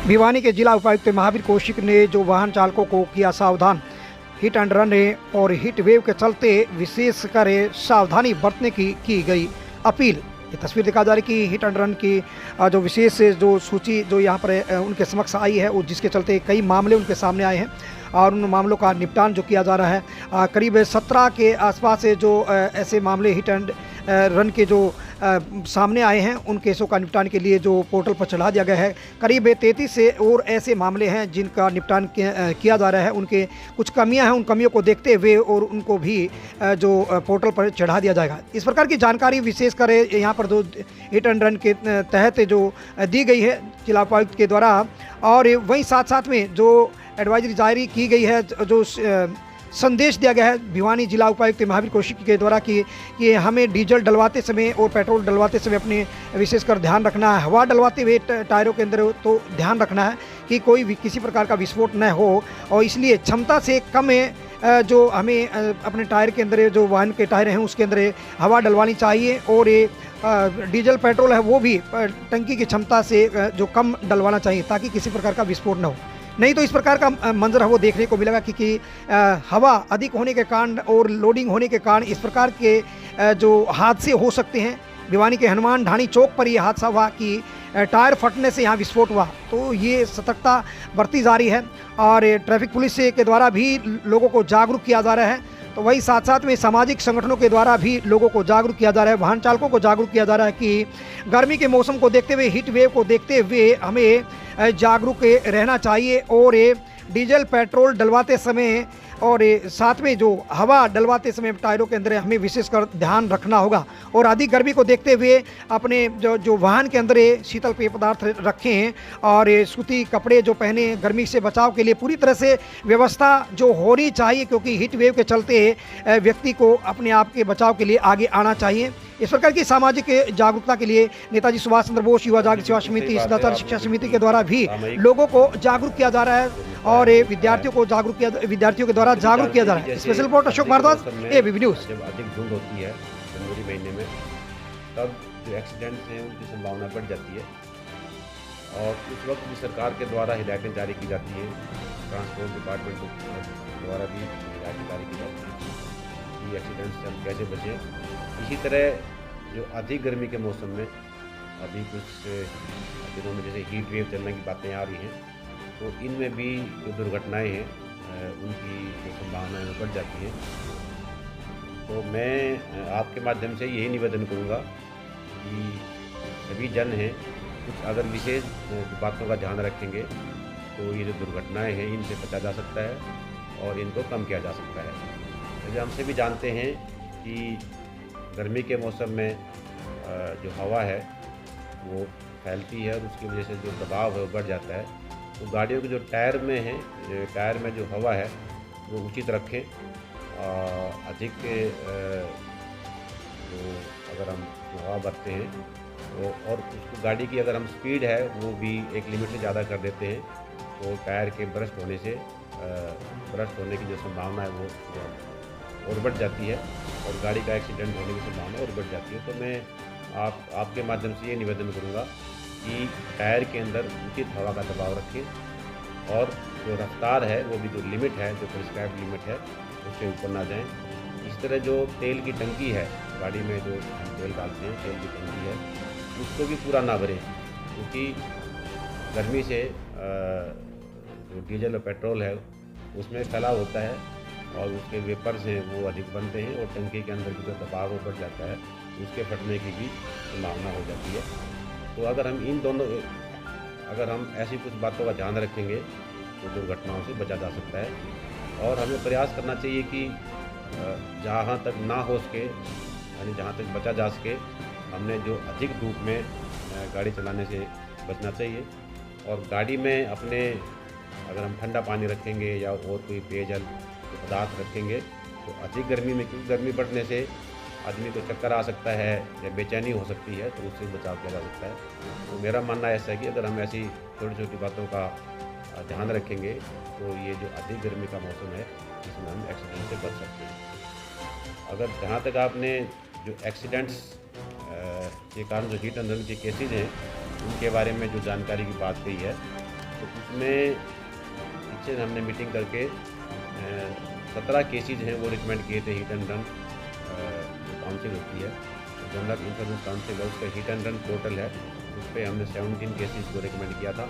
भिवानी के जिला उपायुक्त महावीर कौशिक ने जो वाहन चालकों को किया सावधान, हिट एंड रन और हीट वेव के चलते विशेषकर सावधानी बरतने की गई अपील। ये तस्वीर दिखा जा रही कि हिट एंड रन की जो विशेष जो सूची जो यहाँ पर उनके समक्ष आई है, और जिसके चलते कई मामले उनके सामने आए हैं और उन मामलों का निपटान जो किया जा रहा है। करीब 17 के आसपास जो ऐसे मामले हिट एंड रन के जो सामने आए हैं, उन केसों का निपटान के लिए जो पोर्टल पर चढ़ा दिया गया है। करीब 33 से और ऐसे मामले हैं जिनका निपटान किया जा रहा है। उनके कुछ कमियां हैं, उन कमियों को देखते हुए और उनको भी जो पोर्टल पर चढ़ा दिया जाएगा। इस प्रकार की जानकारी विशेषकर यहाँ पर जो हिट एंड रन के तहत जो दी गई है जिला उपायुक्त के द्वारा, और वहीं साथ साथ में जो एडवाइजरी जारी की गई है, जो संदेश दिया गया है भिवानी जिला उपायुक्त महावीर कौशिक के द्वारा कि हमें डीजल डलवाते समय और पेट्रोल डलवाते समय अपने विशेषकर ध्यान रखना है। हवा डलवाते हुए टायरों के अंदर तो ध्यान रखना है कि कोई भी किसी प्रकार का विस्फोट न हो, और इसलिए क्षमता से कम जो हमें अपने टायर के अंदर, जो वाहन के टायर हैं उसके अंदर हवा डलवानी चाहिए, और ये डीजल पेट्रोल है वो भी टंकी की क्षमता से जो कम डलवाना चाहिए ताकि किसी प्रकार का विस्फोट न हो। नहीं तो इस प्रकार का मंजर है वो देखने को मिलेगा कि हवा अधिक होने के कारण और लोडिंग होने के कारण इस प्रकार के जो हादसे हो सकते हैं। भिवानी के हनुमान ढाणी चौक पर ये हादसा हुआ कि टायर फटने से यहाँ विस्फोट हुआ, तो ये सतर्कता बरती जा रही है और ट्रैफिक पुलिस के द्वारा भी लोगों को जागरूक किया जा रहा है। तो वही साथ साथ में सामाजिक संगठनों के द्वारा भी लोगों को जागरूक किया जा रहा है, वाहन चालकों को जागरूक किया जा रहा है कि गर्मी के मौसम को देखते हुए, हीट वेव को देखते हुए हमें जागरूक रहना चाहिए, और डीजल पेट्रोल डलवाते समय और साथ में जो हवा डलवाते समय टायरों के अंदर हमें विशेषकर ध्यान रखना होगा। और अधिक गर्मी को देखते हुए अपने जो वाहन के अंदर शीतल पेय पदार्थ रखें और सूती कपड़े जो पहने, गर्मी से बचाव के लिए पूरी तरह से व्यवस्था जो होनी चाहिए, क्योंकि हीट वेव के चलते व्यक्ति को अपने आप के बचाव के लिए आगे आना चाहिए। इस प्रकार की सामाजिक जागरूकता के लिए नेताजी सुभाष चंद्र बोस युवा जागृति सेवा समिति, सदाचार शिक्षा समिति के द्वारा भी लोगों को जागरूक किया जा रहा है और विद्यार्थियों के द्वारा जागरूक किया जा रहा है। Special report Ashok Bhardwaj, ABP news. जब अधिक धुंध होती है जनवरी महीने में, तब जो एक्सीडेंट्स हैं उनकी संभावना बढ़ जाती है, और उस वक्त भी सरकार के द्वारा हिदायतें जारी की जाती हैं, ट्रांसपोर्ट डिपार्टमेंट द्वारा भी हिदायतें जारी की जाती हैं कि एक्सीडेंट्स से हम कैसे बचें। इसी तरह जो अधिक गर्मी के मौसम में अभी कुछ दिनों में जैसे हीट वेव चलने की बातें आ रही हैं, तो इनमें भी जो दुर्घटनाएं हैं उनकी जो संभावनाएं वो बढ़ जाती हैं। तो मैं आपके माध्यम से यही निवेदन करूंगा कि सभी जन हैं कुछ अगर विशेष बातों का ध्यान रखेंगे तो ये जो दुर्घटनाएं हैं इनसे बचा जा सकता है और इनको कम किया जा सकता है। जैसे हम सभी जानते हैं कि गर्मी के मौसम में जो हवा है वो फैलती है और उसकी वजह से जो दबाव है वो बढ़ जाता है। तो गाड़ियों के जो टायर में है, टायर में जो हवा है वो उचित रखें। अधिक जो अगर हम हवा भरते हैं तो, और उसको गाड़ी की अगर हम स्पीड है वो भी एक लिमिट से ज़्यादा कर देते हैं, तो टायर के ब्रस्ट होने से ब्रस्ट होने की जो संभावना है वो और बढ़ जाती है और गाड़ी का एक्सीडेंट होने की संभावना और बढ़ जाती है। तो मैं आपके माध्यम से ये निवेदन करूँगा कि टायर के अंदर उचित हवा का दबाव रखें और जो रफ्तार है वो भी जो लिमिट है, जो प्रिस्क्राइब्ड लिमिट है, उससे ऊपर ना जाएं। इस तरह जो तेल की टंकी है, गाड़ी में जो हम तेल डालते हैं, तेल की टंकी है, उसको भी पूरा ना भरें, क्योंकि गर्मी से जो डीजल और पेट्रोल है उसमें फैलाव होता है और उसके वेपर्स हैं वो अधिक बनते हैं और टंकी के अंदर जो दबाव वो बढ़ जाता है, उसके फटने की भी संभावना हो जाती है। तो अगर हम ऐसी कुछ बातों का ध्यान रखेंगे तो दुर्घटनाओं से बचा जा सकता है। और हमें प्रयास करना चाहिए कि जहाँ तक ना हो सके, यानी जहाँ तक बचा जा सके, हमने जो अधिक धूप में गाड़ी चलाने से बचना चाहिए। और गाड़ी में अपने अगर हम ठंडा पानी रखेंगे या और कोई पेयजल पदार्थ रखेंगे तो अधिक गर्मी में, क्योंकि गर्मी बढ़ने से आदमी को चक्कर आ सकता है या बेचैनी हो सकती है, तो उससे बचाव किया जा सकता है। तो मेरा मानना ऐसा है कि अगर हम ऐसी छोटी छोटी बातों का ध्यान रखेंगे तो ये जो अधिक गर्मी का मौसम है इसमें हम एक्सीडेंट से बच सकते हैं। अगर जहाँ तक आपने जो एक्सीडेंट्स के कारण जो हिट एंड रन के केसेज हैं उनके बारे में जो जानकारी की बात कही है, तो उसमें पीछे हमने मीटिंग करके 17 केसेज हैं वो रिकमेंड किए थे हिट एंड रन जो काउंसिल होती है जनरल इंश्योरेंस काउंसिल है, उसका हिट एंड रन पोर्टल है, उस पर हमने 17 केसेज को रिकमेंड किया था।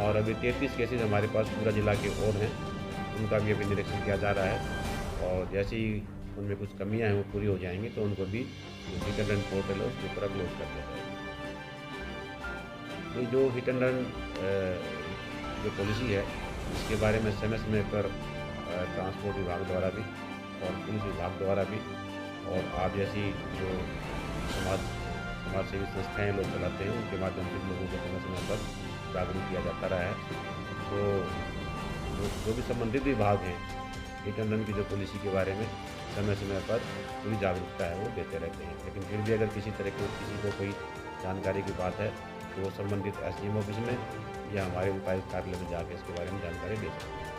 और अभी 33 केसेज हमारे पास पूरा जिला के और हैं, उनका भी अभी निरीक्षण किया जा रहा है और जैसे ही उनमें कुछ कमियां हैं वो पूरी हो जाएंगी तो उनको भी हिट एंड रन पोर्टल है उसके ऊपर अपलोड कर दिया जाएगा। ये जो हिट एंड रन जो पॉलिसी है इसके बारे में समय पर ट्रांसपोर्ट विभाग द्वारा भी और पुलिस विभाग द्वारा भी और आप जैसी जो समाज सेवी संस्थाएँ लोग चलाते हैं उनके माध्यम से लोगों को समय पर जागरूक किया जाता रहा है। तो जो भी संबंधित विभाग हैं हिट एंड रन की जो पॉलिसी के बारे में समय पर पूरी जागरूकता है वो देते रहते हैं। लेकिन फिर भी अगर किसी को कोई जानकारी की बात है तो वो संबंधित SDM ऑफिस में या हमारे उपायुक्त कार्यालय में जाकर इसके बारे में जानकारी दे सकते हैं।